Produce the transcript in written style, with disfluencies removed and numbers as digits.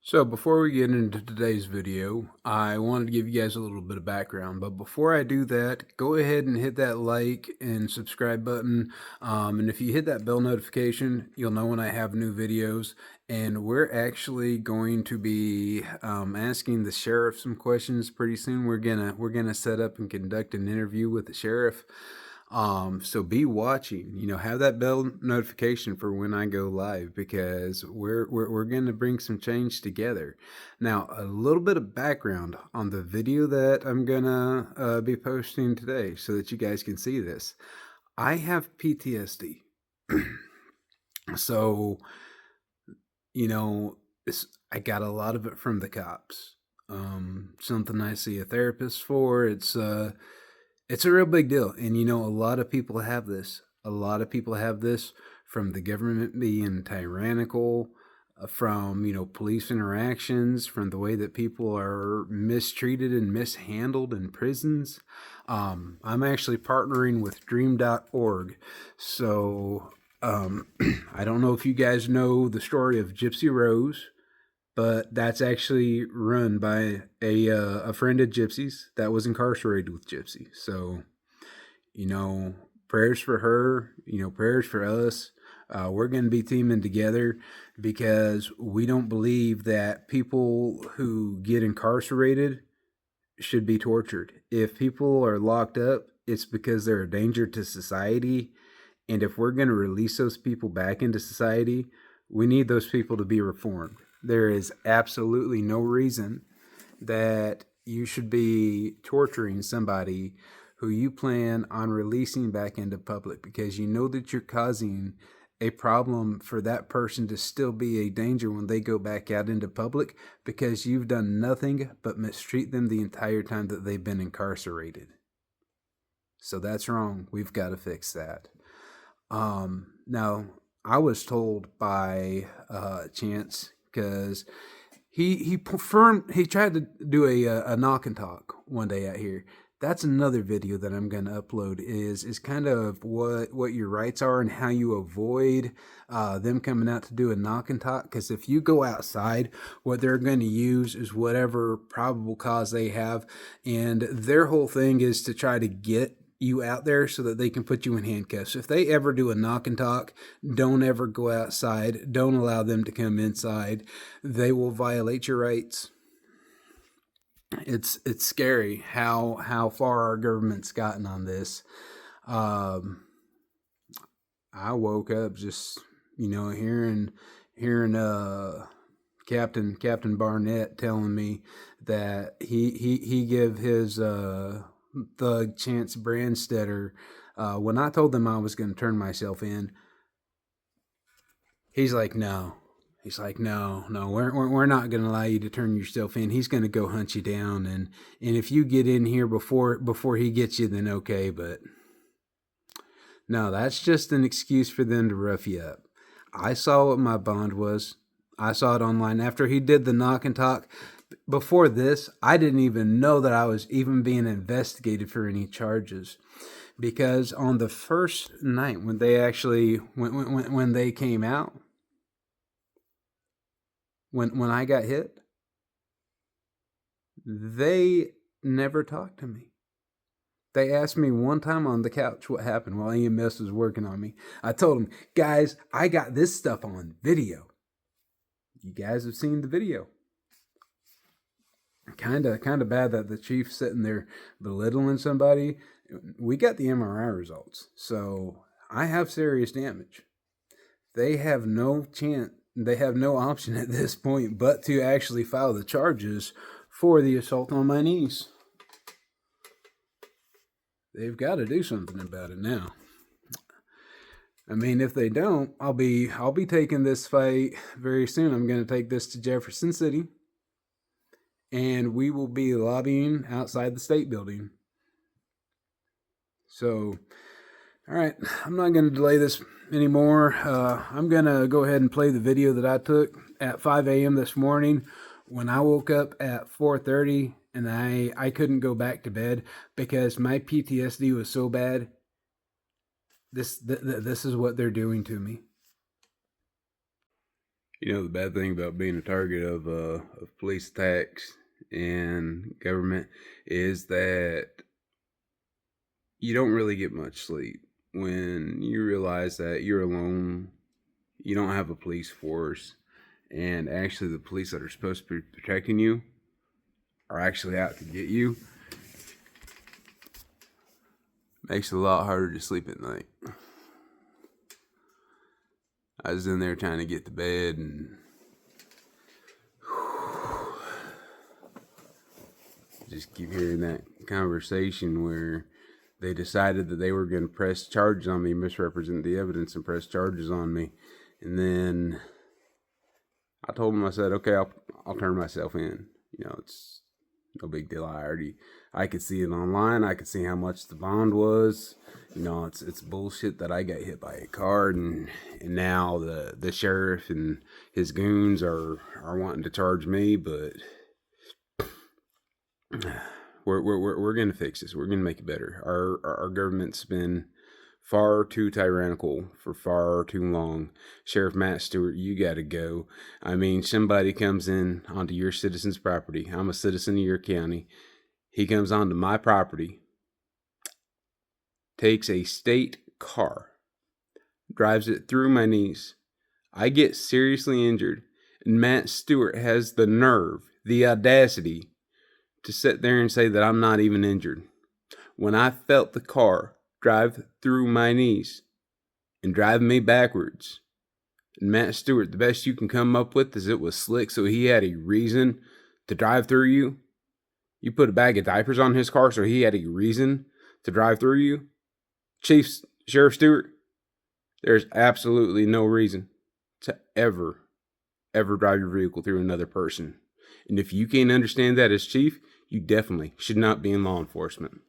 So before we get into today's video, I wanted to give you guys a little bit of background. But before I do that, go ahead and hit that like and subscribe button. And if you hit that bell notification, you'll know when I have new videos. And we're actually going to be asking the sheriff some questions pretty soon. We're gonna set up and conduct an interview with the sheriff. So be watching, have that bell notification for when I go live because we're going to bring some change together. Now, a little bit of background on the video that I'm going to be posting today so that you guys can see this. I have PTSD. So, I got a lot of it from the cops. Something I see a therapist for. It's a real big deal. And a lot of people have this. A lot of people have this from the government being tyrannical, from, police interactions, from the way that people are mistreated and mishandled in prisons. I'm actually partnering with dream.org. So I don't know if you guys know the story of Gypsy Rose, but that's actually run by a friend of Gypsy's that was incarcerated with Gypsy. So, prayers for her, prayers for us. We're going to be teaming together because we don't believe that people who get incarcerated should be tortured. If people are locked up, it's because they're a danger to society. And if we're going to release those people back into society, we need those people to be reformed. There is absolutely no reason that you should be torturing somebody who you plan on releasing back into public because you know that you're causing a problem for that person to still be a danger when they go back out into public because you've done nothing but mistreat them the entire time that they've been incarcerated. So that's wrong. We've got to fix that. Now, I was told by Chance because he tried to do a knock and talk one day out here. That's another video that I'm going to upload is kind of what your rights are and how you avoid them coming out to do a knock and talk. Because if you go outside, what they're going to use is whatever probable cause they have. And their whole thing is to try to get you out there so that they can put you in handcuffs. If they ever do a knock and talk, don't ever go outside. Don't allow them to come inside. They will violate your rights. It's scary how far our government's gotten on this. I woke up just hearing Captain Barnett telling me that he give his thug Chance Brandstetter, when I told them I was going to turn myself in, he's like, no. He's like, no, we're not going to allow you to turn yourself in. He's going to go hunt you down, and if you get in here before he gets you, then okay. But no, that's just an excuse for them to rough you up. I saw what my bond was. I saw it online after he did the knock and talk. Before this, I didn't even know that I was even being investigated for any charges, because on the first night when they actually when they came out, when I got hit, they never talked to me. They asked me one time on the couch what happened while EMS was working on me. I told them, guys, I got this stuff on video. You guys have seen the video. Kind of bad that the chief's sitting there belittling somebody. We got the MRI results, so I have serious damage. They have no chance. They have no option at this point but to actually file the charges for the assault on my niece. They've got to do something about it now. I mean, if they don't, I'll be taking this fight very soon. I'm going to take this to Jefferson City, and we will be lobbying outside the state building. So, all right, I'm not going to delay this anymore. I'm going to go ahead and play the video that I took at 5 a.m. this morning when I woke up at 4:30 and I couldn't go back to bed because my PTSD was so bad. This is what they're doing to me. You know, the bad thing about being a target of police attacks and government is that you don't really get much sleep when you realize that you're alone. You don't have a police force, and actually, the police that are supposed to be protecting you are actually out to get you. Makes it a lot harder to sleep at night. I was in there trying to get to bed and just keep hearing that conversation where they decided that they were going to press charges on me, misrepresent the evidence, and press charges on me. And then I told them, I said, okay, I'll turn myself in. You know, it's no big deal. I could see it online. I could see how much the bond was. You know, it's bullshit that I got hit by a car, and now the sheriff and his goons are wanting to charge me, but we're gonna fix this. We're gonna make it better. Our government's been far too tyrannical for far too long. Sheriff Matt Stewart, you gotta go. I mean, somebody comes in onto your citizen's property. I'm a citizen of your county. He comes onto my property, takes a state car, drives it through my knees. I get seriously injured, and Matt Stewart has the nerve, the audacity to sit there and say that I'm not even injured. When I felt the car drive through my knees and drive me backwards, and Matt Stewart, the best you can come up with is it was slick, so he had a reason to drive through you. You put a bag of diapers on his car, so he had a reason to drive through you. Sheriff Stewart, there's absolutely no reason to ever drive your vehicle through another person. And if you can't understand that as chief, you definitely should not be in law enforcement.